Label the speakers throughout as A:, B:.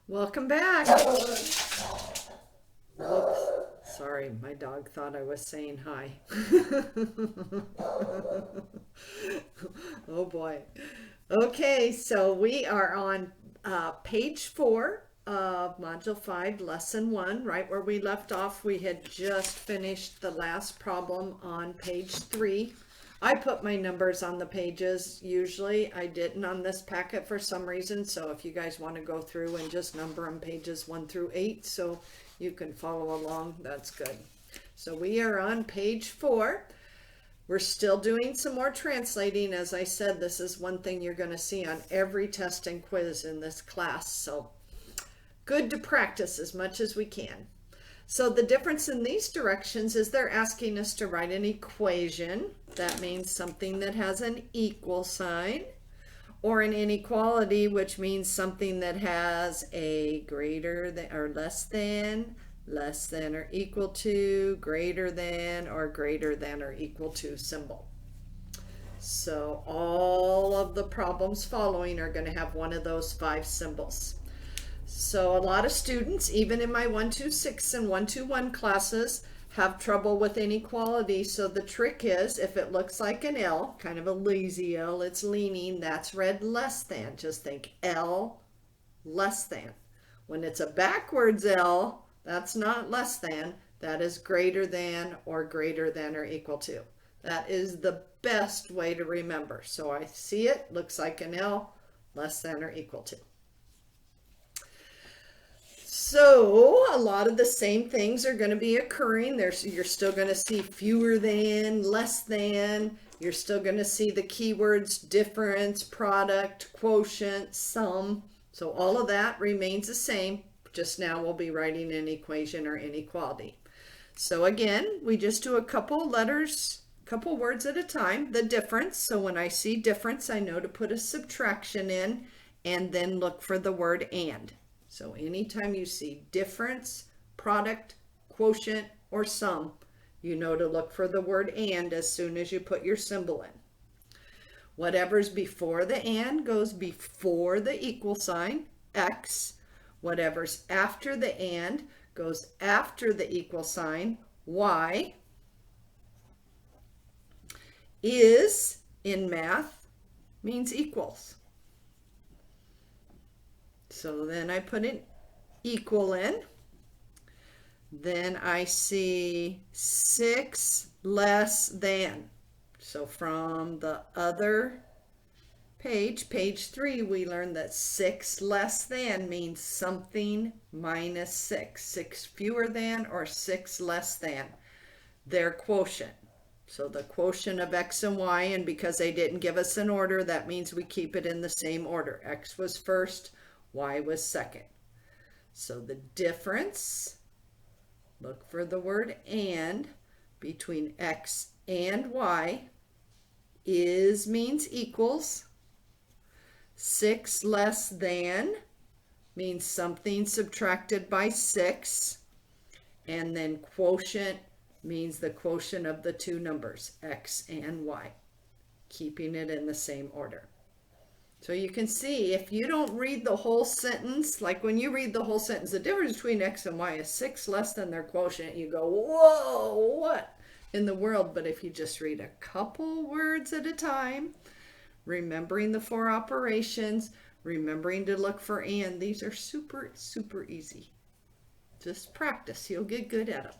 A: Welcome back. Whoops. Sorry, my dog thought I was saying hi. Oh boy. Okay, so we are on page 4 of Module 5, Lesson 1. Right where we left off, we had just finished the last problem on page 3. I put my numbers on the pages. Usually I didn't on this packet for some reason. So if you guys want to go through and just number them pages 1 through 8 so you can follow along, that's good. So we are on page 4. We're still doing some more translating. As I said, this is one thing you're going to see on every test and quiz in this class. So good to practice as much as we can. So the difference in these directions is they're asking us to write an equation. That means something that has an equal sign, or an inequality, which means something that has a greater than or less than or equal to, greater than or equal to symbol. So all of the problems following are going to have one of those 5 symbols. So a lot of students, even in my 126 and 121 classes, have trouble with inequality. So the trick is, if it looks like an L, kind of a lazy L, it's leaning, that's read less than. Just think L less than. When it's a backwards L, that's not less than, that is greater than or equal to. That is the best way to remember. So I see it, looks like an L, less than or equal to. So a lot of the same things are going to be occurring. You're still going to see fewer than, less than. You're still going to see the keywords difference, product, quotient, sum. So all of that remains the same. Just now we'll be writing an equation or inequality. So again, we just do a couple letters, couple words at a time. The difference. So when I see difference, I know to put a subtraction in and then look for the word and. So anytime you see difference, product, quotient, or sum, you know to look for the word and as soon as you put your symbol in. Whatever's before the and goes before the equal sign, X. Whatever's after the and goes after the equal sign, Y. Is, in math, means equals. So then I put an equal in. Then I see 6 less than. So from the other page, page 3, we learned that 6 less than means something minus 6. 6 fewer than or 6 less than their quotient. So the quotient of X and Y, and because they didn't give us an order, that means we keep it in the same order. X was first, Y was second. So the difference, look for the word and, between X and Y is means equals. 6 less than means something subtracted by 6. And then quotient means the quotient of the two numbers, X and Y, keeping it in the same order. So you can see, if you don't read the whole sentence, like when you read the whole sentence, the difference between X and Y is 6 less than their quotient, you go, whoa, what in the world? But if you just read a couple words at a time, remembering the 4 operations, remembering to look for and, these are super, super easy. Just practice, you'll get good at them.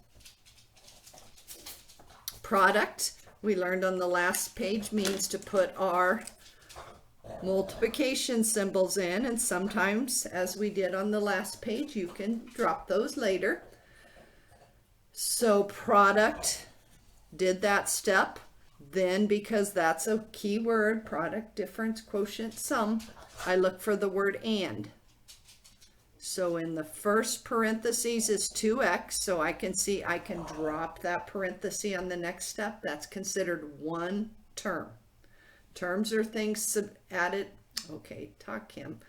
A: Product, we learned on the last page, means to put our multiplication symbols in, and sometimes, as we did on the last page, you can drop those later. So product did that step. Then, because that's a key word, product, difference, quotient, sum, I look for the word and. So in the first parentheses is 2x, so I can see I can drop that parenthesis on the next step. That's considered one term. Terms are things added, okay, talk Kim,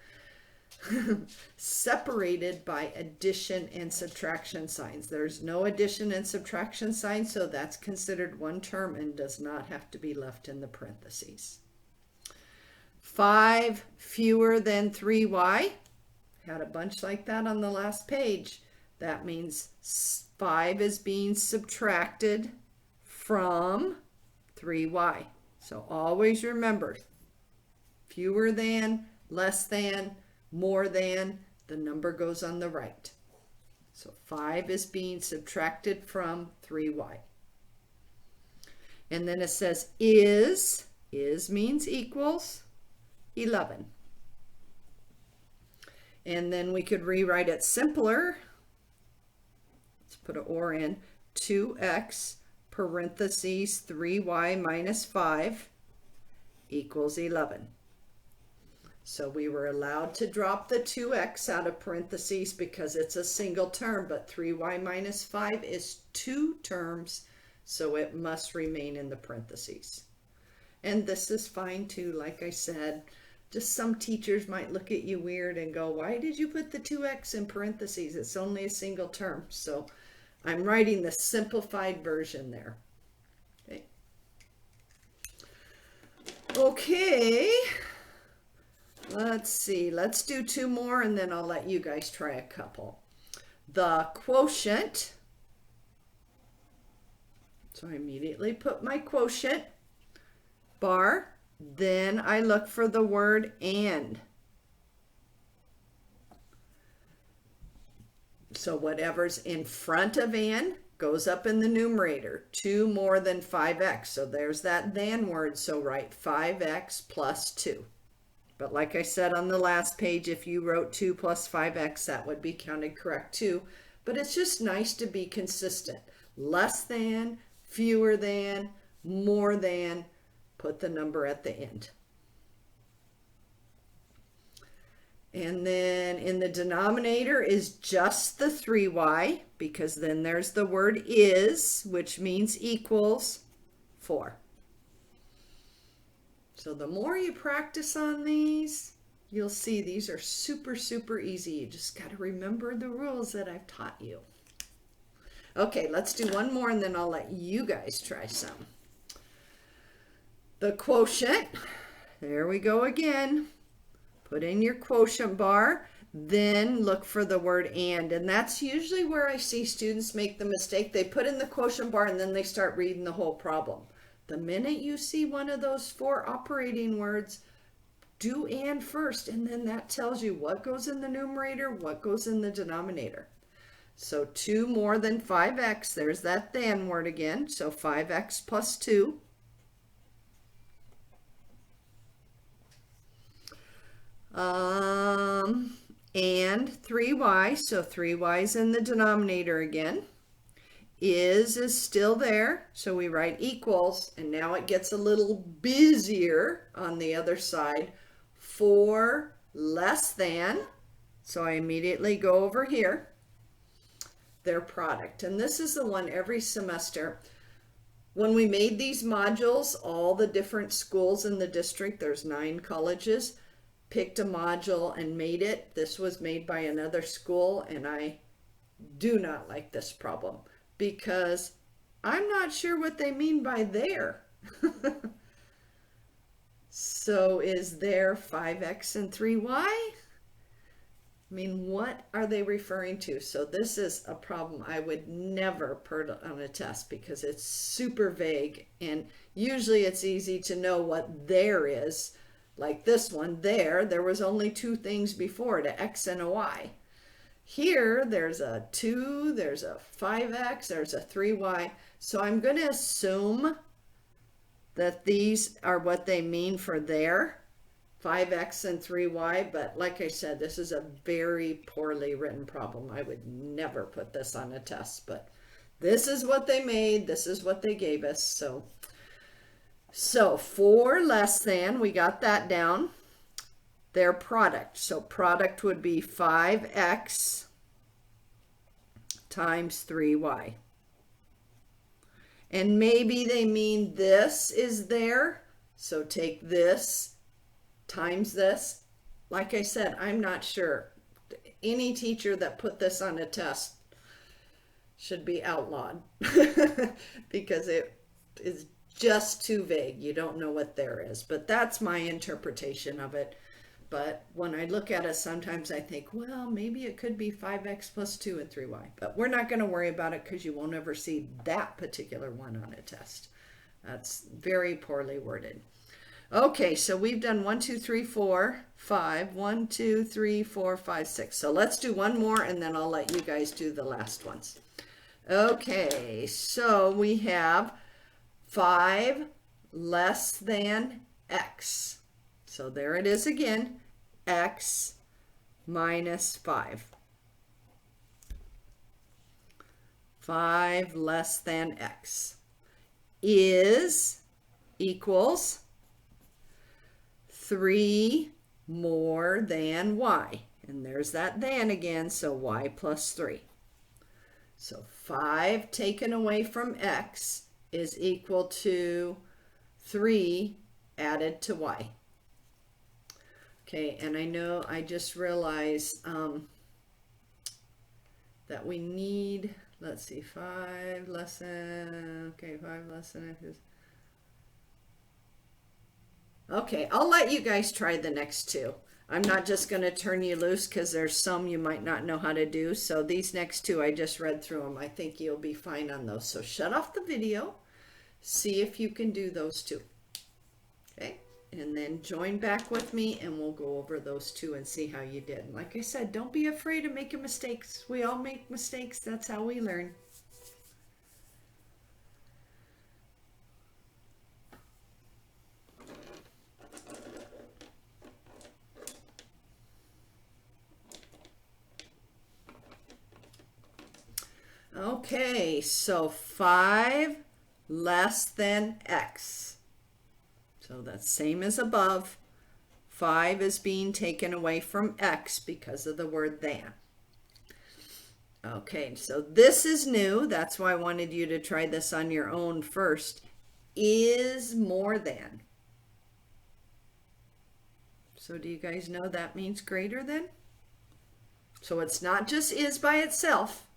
A: separated by addition and subtraction signs. There's no addition and subtraction signs, so that's considered one term and does not have to be left in the parentheses. 5 fewer than 3y. Had a bunch like that on the last page. That means 5 is being subtracted from 3y. So always remember, fewer than, less than, more than, the number goes on the right. So 5 is being subtracted from 3y. And then it says is means equals 11. And then we could rewrite it simpler. Let's put an or in. 2x parentheses 3y minus 5 equals 11. So we were allowed to drop the 2x out of parentheses because it's a single term, but 3y minus 5 is 2 terms, so it must remain in the parentheses. And this is fine too, like I said. Just some teachers might look at you weird and go, why did you put the 2x in parentheses? It's only a single term. So I'm writing the simplified version there. Okay. Let's see. Let's do 2 more and then I'll let you guys try a couple. The quotient. So I immediately put my quotient bar. Then I look for the word and. So whatever's in front of and goes up in the numerator. 2 more than 5x. So there's that than word. So write 5x plus 2. But like I said on the last page, if you wrote 2 plus 5x, that would be counted correct too. But it's just nice to be consistent. Less than, fewer than, more than, put the number at the end. And then in the denominator is just the 3y, because then there's the word is, which means equals 4. So the more you practice on these, you'll see these are super, super easy. You just got to remember the rules that I've taught you. Okay, let's do one more and then I'll let you guys try some. The quotient, there we go again. Put in your quotient bar, then look for the word and that's usually where I see students make the mistake. They put in the quotient bar and then they start reading the whole problem. The minute you see one of those 4 operating words, do and first, and then that tells you what goes in the numerator, what goes in the denominator. So 2 more than 5x, there's that than word again, so 5x plus 2. And 3y, so 3y is in the denominator again. Is still there, so we write equals, and now it gets a little busier on the other side. 4 less than, so I immediately go over here, their product. And this is the one every semester. When we made these modules, all the different schools in the district, there's 9 colleges, picked a module and made it. This was made by another school, and I do not like this problem, because I'm not sure what they mean by there. So is there 5x and 3y? I mean, what are they referring to? So this is a problem I would never put on a test because it's super vague, and usually it's easy to know what there is. Like this one, there was only 2 things before it, an x and a y. Here, there's a 2, there's a 5x, there's a 3y. So I'm going to assume that these are what they mean for there, 5x and 3y. But like I said, this is a very poorly written problem. I would never put this on a test, but this is what they made. This is what they gave us. So 4 less than, we got that down. Their product. So product would be 5x times 3y. And maybe they mean this is there. So take this times this. Like I said, I'm not sure. Any teacher that put this on a test should be outlawed because it is just too vague. You don't know what there is. But that's my interpretation of it. but when I look at it, sometimes I think, well, maybe it could be 5x plus 2 and 3y. But we're not going to worry about it because you won't ever see that particular one on a test. That's very poorly worded. Okay, so we've done 1, 2, 3, 4, 5. 1, 2, 3, 4, 5, 6. So let's do one more and then I'll let you guys do the last ones. Okay, so we have 5 less than x. So there it is again, x minus 5. 5 less than x is equals 3 more than y. And there's that than again, so y plus 3. So 5 taken away from x is equal to 3 added to y. Okay, and I know I just realized that we need, let's see, 5 less than, okay, 5 less than x is, okay, I'll let you guys try the next two. I'm not just going to turn you loose because there's some you might not know how to do. So these next two, I just read through them. I think you'll be fine on those. So shut off the video. See if you can do those two. Okay, and then join back with me and we'll go over those two and see how you did. Like I said, don't be afraid of making mistakes. We all make mistakes. That's how we learn. Okay, so 5 less than x. So that's same as above. 5 is being taken away from x because of the word than. Okay, so this is new. That's why I wanted you to try this on your own first. Is more than. So do you guys know that means greater than? So it's not just is by itself.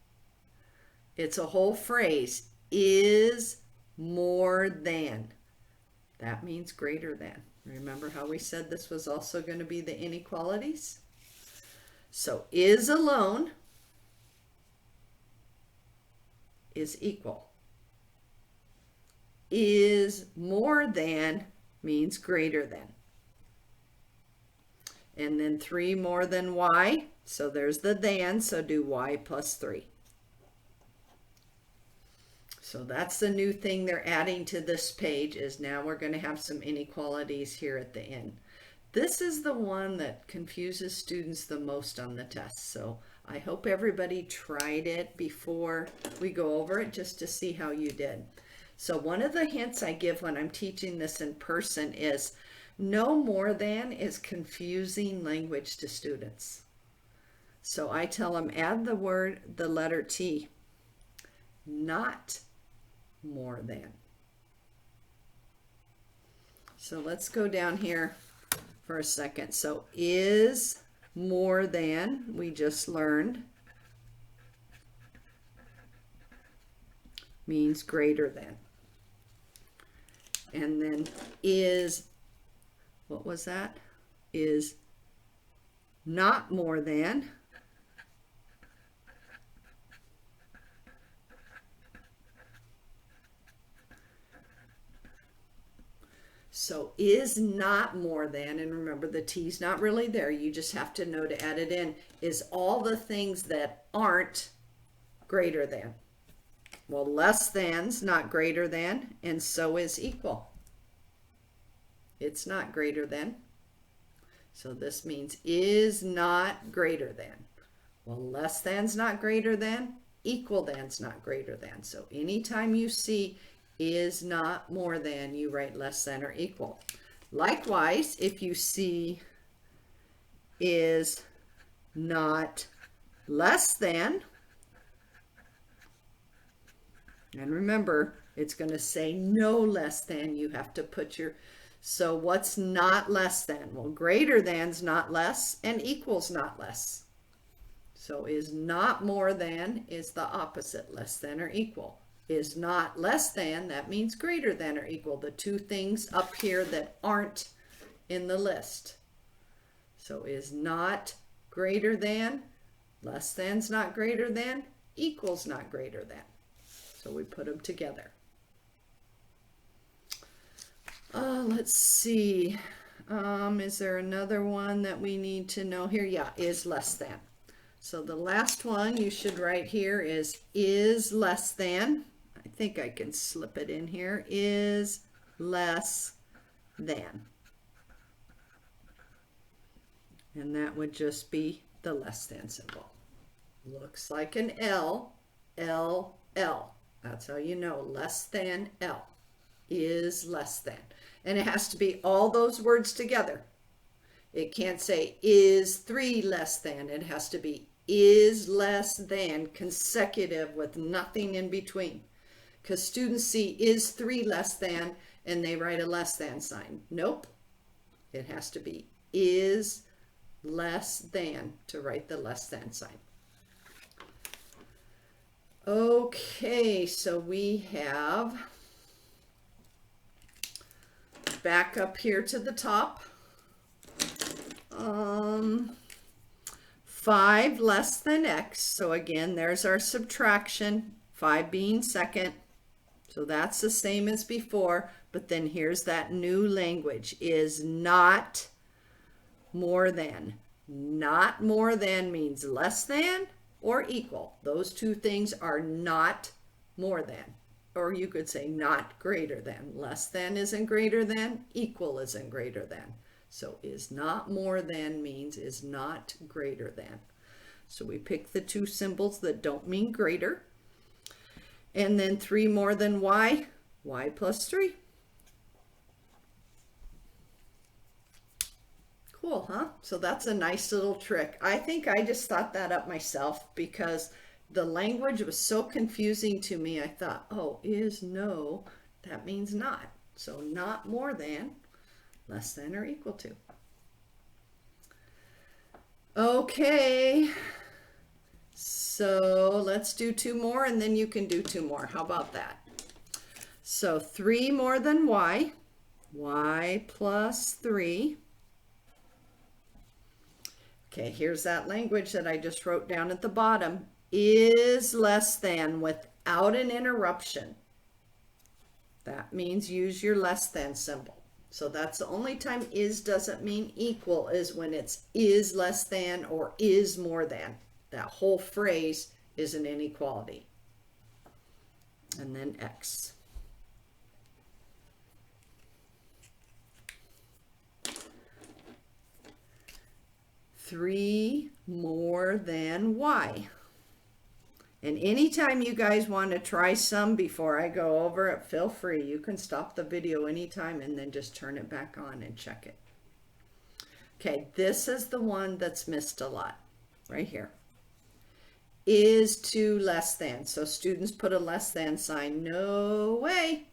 A: It's a whole phrase, is more than. That means greater than. Remember how we said this was also going to be the inequalities? So is alone is equal. Is more than means greater than. And then 3 more than y. So there's the than, so do y plus 3. So that's the new thing they're adding to this page, is now we're going to have some inequalities here at the end. This is the one that confuses students the most on the test. So I hope everybody tried it before we go over it just to see how you did. So one of the hints I give when I'm teaching this in person is no more than is confusing language to students. So I tell them add the letter T, not more than. So let's go down here for a second. So is more than, we just learned, means greater than. And then is, what was that? Is not more than. So is not more than, and remember the T's not really there, you just have to know to add it in, is all the things that aren't greater than. Well, less than's not greater than, and so is equal. It's not greater than. So this means is not greater than. Well, less than's not greater than, equal than's not greater than. So anytime you see is not more than, you write less than or equal. Likewise, if you see is not less than, and remember, it's going to say no less than, you have to put your, so what's not less than? Well, greater than's not less and equals not less. So is not more than is the opposite, less than or equal. Is not less than, that means greater than or equal, the two things up here that aren't in the list. So is not greater than, less than's not greater than, equals not greater than. So we put them together. Let's see. Is there another one that we need to know here? Yeah, is less than. So the last one you should write here is less than. I think I can slip it in here. Is less than. And that would just be the less than symbol. Looks like an L, L, L. That's how you know less than L. Is less than. And it has to be all those words together. It can't say is 3 less than. It has to be is less than consecutive with nothing in between. Because students see is 3 less than and they write a less than sign. Nope. It has to be is less than to write the less than sign. Okay, so we have back up here to the top. 5 less than x. So again, there's our subtraction, 5 being second. So that's the same as before, but then here's that new language, is not more than. Not more than means less than or equal. Those two things are not more than. Or you could say not greater than. Less than isn't greater than, equal isn't greater than. So is not more than means is not greater than. So we pick the two symbols that don't mean greater. And then 3 more than y, y plus 3. Cool, huh? So that's a nice little trick. I think I just thought that up myself because the language was so confusing to me. I thought, oh, is no, that means not. So not more than, less than or equal to. Okay, so let's do 2 more and then you can do 2 more. How about that? So 3 more than y, y plus 3. Okay, here's that language that I just wrote down at the bottom. Is less than without an interruption. That means use your less than symbol. So that's the only time is doesn't mean equal is when it's is less than or is more than. That whole phrase is an inequality. And then x. Three more than y. And anytime you guys want to try some before I go over it, feel free. You can stop the video anytime and then just turn it back on and check it. Okay, this is the one that's missed a lot, right here. Is 2 less than. So students put a less than sign. No way.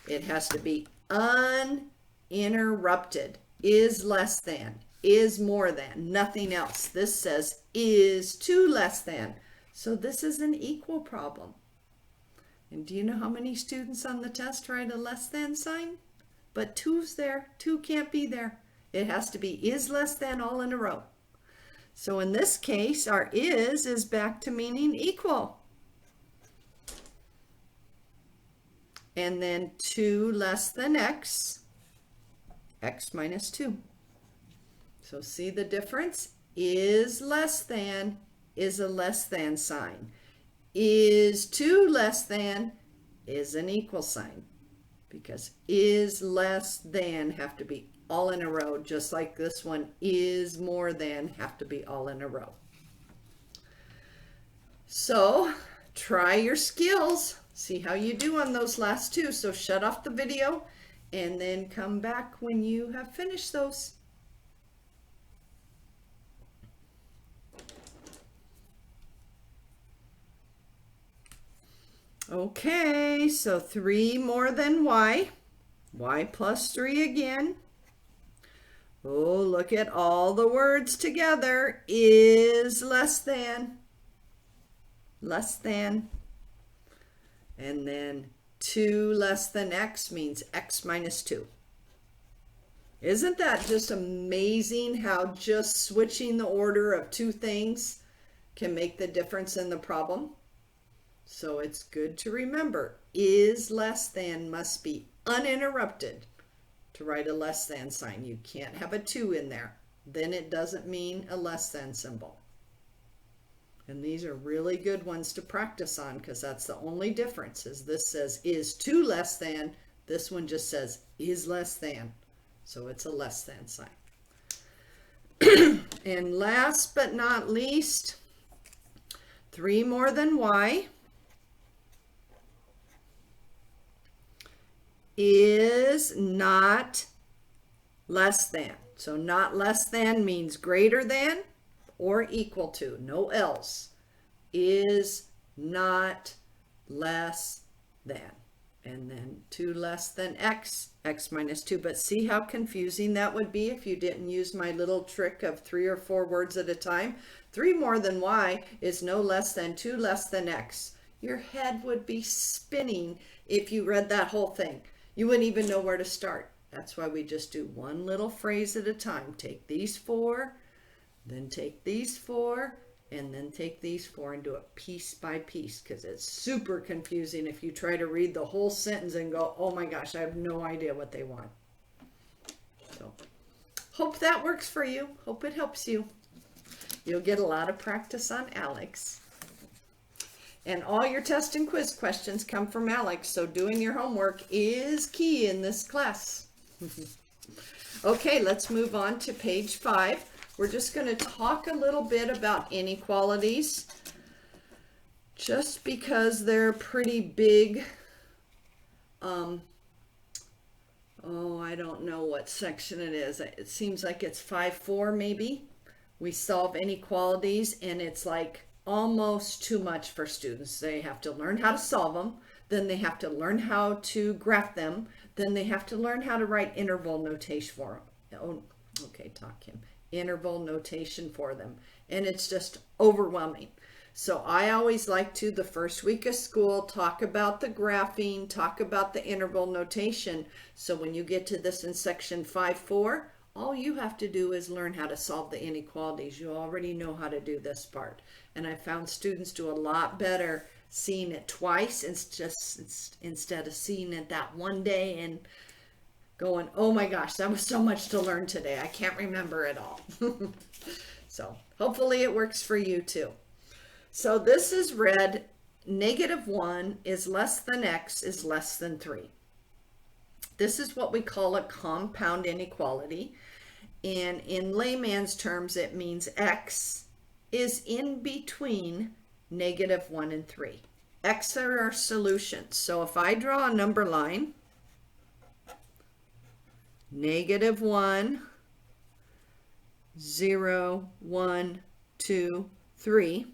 A: It has to be uninterrupted. Is less than. Is more than. Nothing else. This says is 2 less than. So this is an equal problem. And do you know how many students on the test write a less than sign? But 2's there. 2 can't be there. It has to be is less than all in a row. So in this case, our is back to meaning equal. And then 2 less than x, x minus 2. So see the difference? Is less than is a less than sign. Is 2 less than is an equal sign. Because is less than have to be all in a row, just like this one is more than have to be all in a row. So try your skills. See how you do on those last 2. So shut off the video and then come back when you have finished those. Okay, so 3 more than y, y plus 3 again. Oh, look at all the words together. Is less than, and then 2 less than x means x minus 2. Isn't that just amazing how just switching the order of two things can make the difference in the problem? So it's good to remember, is less than must be uninterrupted to write a less than sign. You can't have a 2 in there. Then it doesn't mean a less than symbol. And these are really good ones to practice on, because that's the only difference. Is this says is 2 less than, this one just says is less than. So it's a less than sign. And last but not least, 3 more than y is not less than. So not less than means greater than or equal to, no else. Is not less than. And then 2 less than x, x minus 2. But see how confusing that would be if you didn't use my little trick of 3 or 4 words at a time. 3 more than y is no less than 2 less than x. Your head would be spinning if you read that whole thing. You wouldn't even know where to start. That's why we just do one little phrase at a time. Take these 4, then take these 4, and then take these 4 and do it piece by piece, because it's super confusing if you try to read the whole sentence and go, oh my gosh, I have no idea what they want. So hope that works for you. Hope it helps you. You'll get a lot of practice on Alex. And all your test and quiz questions come from Alex, so doing your homework is key in this class. Okay, let's move on to page 5. We're just going to talk a little bit about inequalities, just because they're pretty big. Oh, I don't know what section it is. It seems like it's 5.4 maybe. We solve inequalities, and it's like almost too much for students. They have to learn how to solve them, then they have to learn how to graph them, then they have to learn how to write interval notation for them. Oh, okay, talk him. Interval notation for them, and it's just overwhelming. So I always like to, the first week of school, talk about the graphing, talk about the interval notation, so when you get to this in section 5.4, all you have to do is learn how to solve the inequalities. You already know how to do this part. And I found students do a lot better seeing it twice instead of seeing it that one day and going, oh my gosh, that was so much to learn today. I can't remember it all. So hopefully it works for you too. So this is read, -1 is less than x is less than 3. This is what we call a compound inequality. And in layman's terms, it means x is in between -1 and 3. X are our solutions. So if I draw a number line, -1, 0, 1, 2, 3,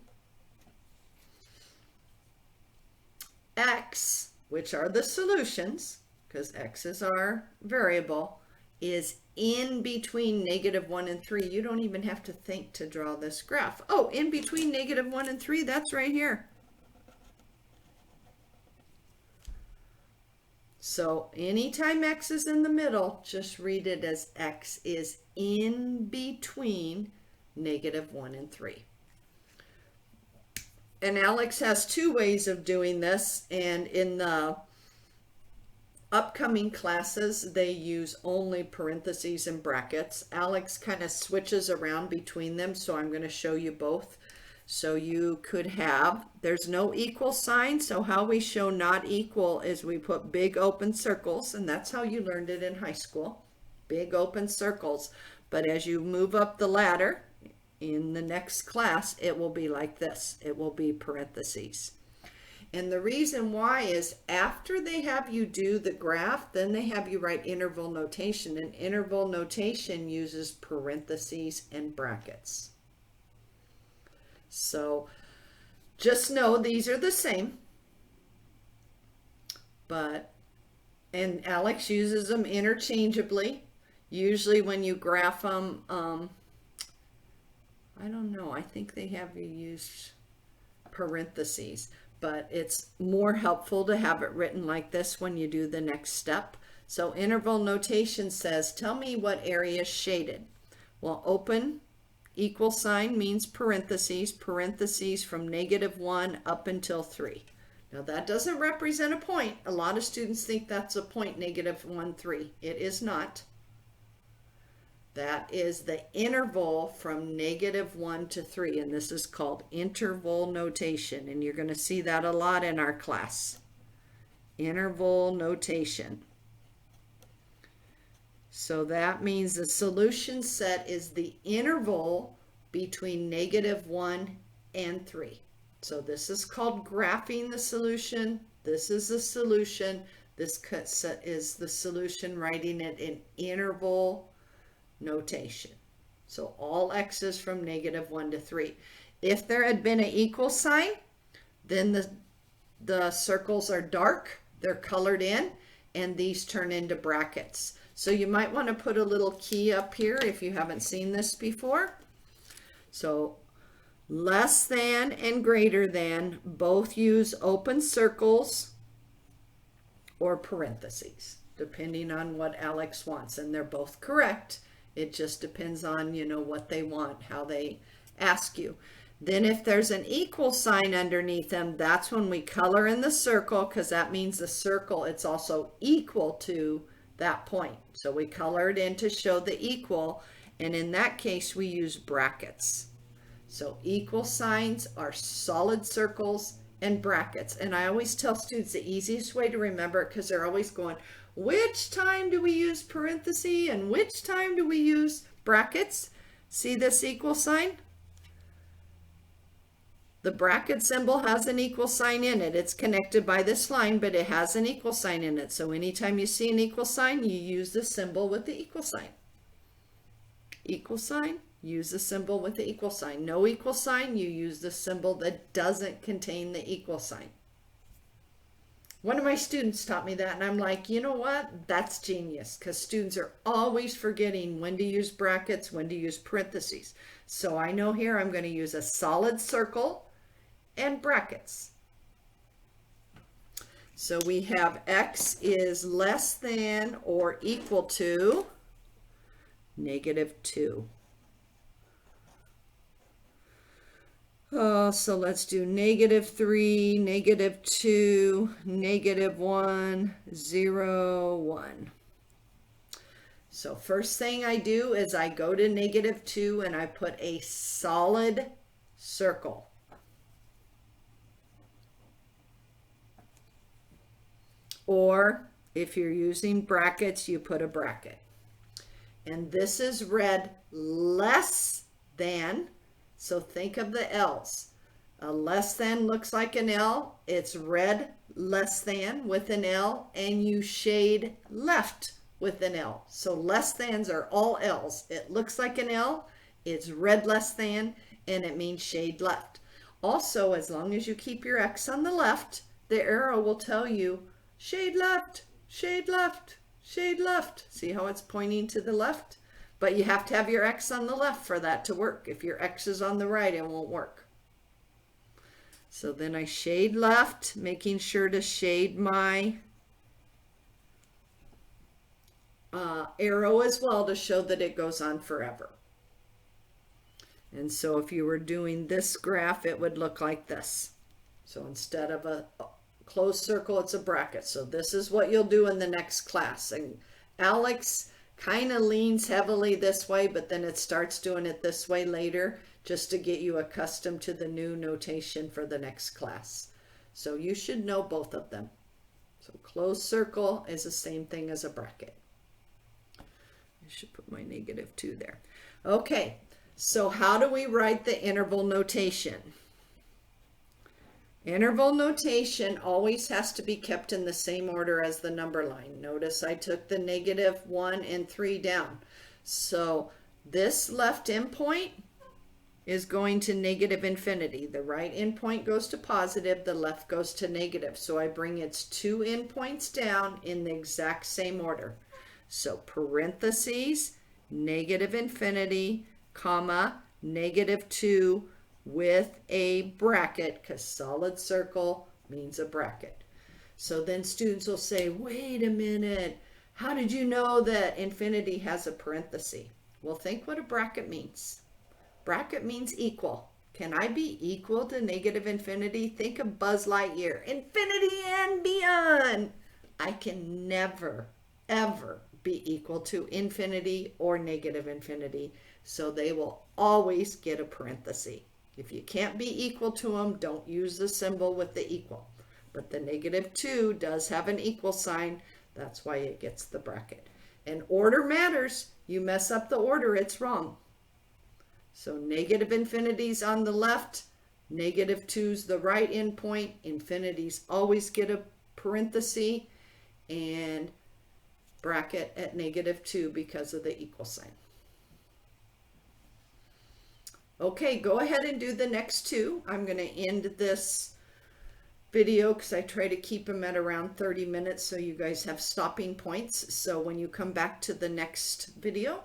A: x, which are the solutions, because x is our variable, is in between -1 and 3. You don't even have to think to draw this graph. Oh, in between -1 and 3, that's right here. So anytime x is in the middle, just read it as x is in between -1 and 3. And Alex has 2 ways of doing this, and in the upcoming classes, they use only parentheses and brackets. Alex kind of switches around between them, so I'm going to show you both. So you could have, there's no equal sign, so how we show not equal is we put big open circles, and that's how you learned it in high school, big open circles. But as you move up the ladder in the next class, it will be like this. It will be parentheses. And the reason why is after they have you do the graph, then they have you write interval notation, and interval notation uses parentheses and brackets. So just know these are the same, and Alex uses them interchangeably. Usually when you graph them, I don't know, I think they have you use parentheses, but it's more helpful to have it written like this when you do the next step. So interval notation says, tell me what area is shaded. Well, open equal sign means parentheses, parentheses from -1 up until 3. Now that doesn't represent a point. A lot of students think that's a point, -1, 3. It is not. That is the interval from -1 to 3, and this is called interval notation, and you're going to see that a lot in our class. Interval notation. So that means the solution set is the interval between -1 and 3. So this is called graphing the solution. This is the solution. This is the solution, writing it in interval notation. So all x's from -1 to 3. If there had been an equal sign, then the circles are dark, they're colored in, and these turn into brackets. So you might want to put a little key up here if you haven't seen this before. So less than and greater than both use open circles or parentheses, depending on what Alex wants, and they're both correct. It just depends on, what they want, how they ask you. Then if there's an equal sign underneath them, that's when we color in the circle, because that means the circle, it's also equal to that point. So we color it in to show the equal, and in that case we use brackets. So equal signs are solid circles and brackets. And I always tell students the easiest way to remember it, because they're always going, which time do we use parentheses and which time do we use brackets? See this equal sign? The bracket symbol has an equal sign in it. It's connected by this line, but it has an equal sign in it. So anytime you see an equal sign, you use the symbol with the equal sign. Equal sign, use the symbol with the equal sign. No equal sign, you use the symbol that doesn't contain the equal sign. One of my students taught me that, and I'm like, you know what? That's genius, because students are always forgetting when to use brackets, when to use parentheses. So I know here I'm going to use a solid circle and brackets. So we have x is less than or equal to -2. So let's do -3, -2, -1, 0, 1. So first thing I do is I go to -2 and I put a solid circle. Or if you're using brackets, you put a bracket. And this is read less than. So think of the L's. A less than looks like an L. It's read less than with an L, and you shade left with an L. So less thans are all L's. It looks like an L, it's read less than, and it means shade left. Also, as long as you keep your X on the left, the arrow will tell you shade left, shade left, shade left. See how it's pointing to the left? But you have to have your X on the left for that to work. If your X is on the right, it won't work. So then I shade left, making sure to shade my arrow as well to show that it goes on forever. And so if you were doing this graph, it would look like this. So instead of a closed circle, it's a bracket. So this is what you'll do in the next class. And Alex kind of leans heavily this way, but then it starts doing it this way later, just to get you accustomed to the new notation for the next class. So you should know both of them. So closed circle is the same thing as a bracket. I should put my -2 there. Okay, so how do we write the interval notation? Interval notation always has to be kept in the same order as the number line. Notice I took the -1 and 3 down. So this left endpoint is going to -infinity. The right endpoint goes to positive, the left goes to negative. So I bring its two endpoints down in the exact same order. So parentheses, -infinity, comma, -2, with a bracket, because solid circle means a bracket. So then students will say, wait a minute, How did you know that infinity has a parenthesis? Well, think what a bracket means. Bracket means equal. Can I be equal to negative infinity? Think of Buzz Lightyear. Infinity and beyond. I can never, ever be equal to infinity or negative infinity. So they will always get a parenthesis. If you can't be equal to them, don't use the symbol with the equal. But the -2 does have an equal sign. That's why it gets the bracket. And order matters. You mess up the order, it's wrong. So negative infinities on the left, -2's the right endpoint. Infinities always get a parenthesis and bracket at -2 because of the equal sign. Okay, go ahead and do the next two. I'm going to end this video because I try to keep them at around 30 minutes so you guys have stopping points. So when you come back to the next video,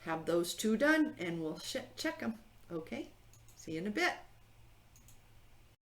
A: have those two done and we'll check them. Okay, see you in a bit.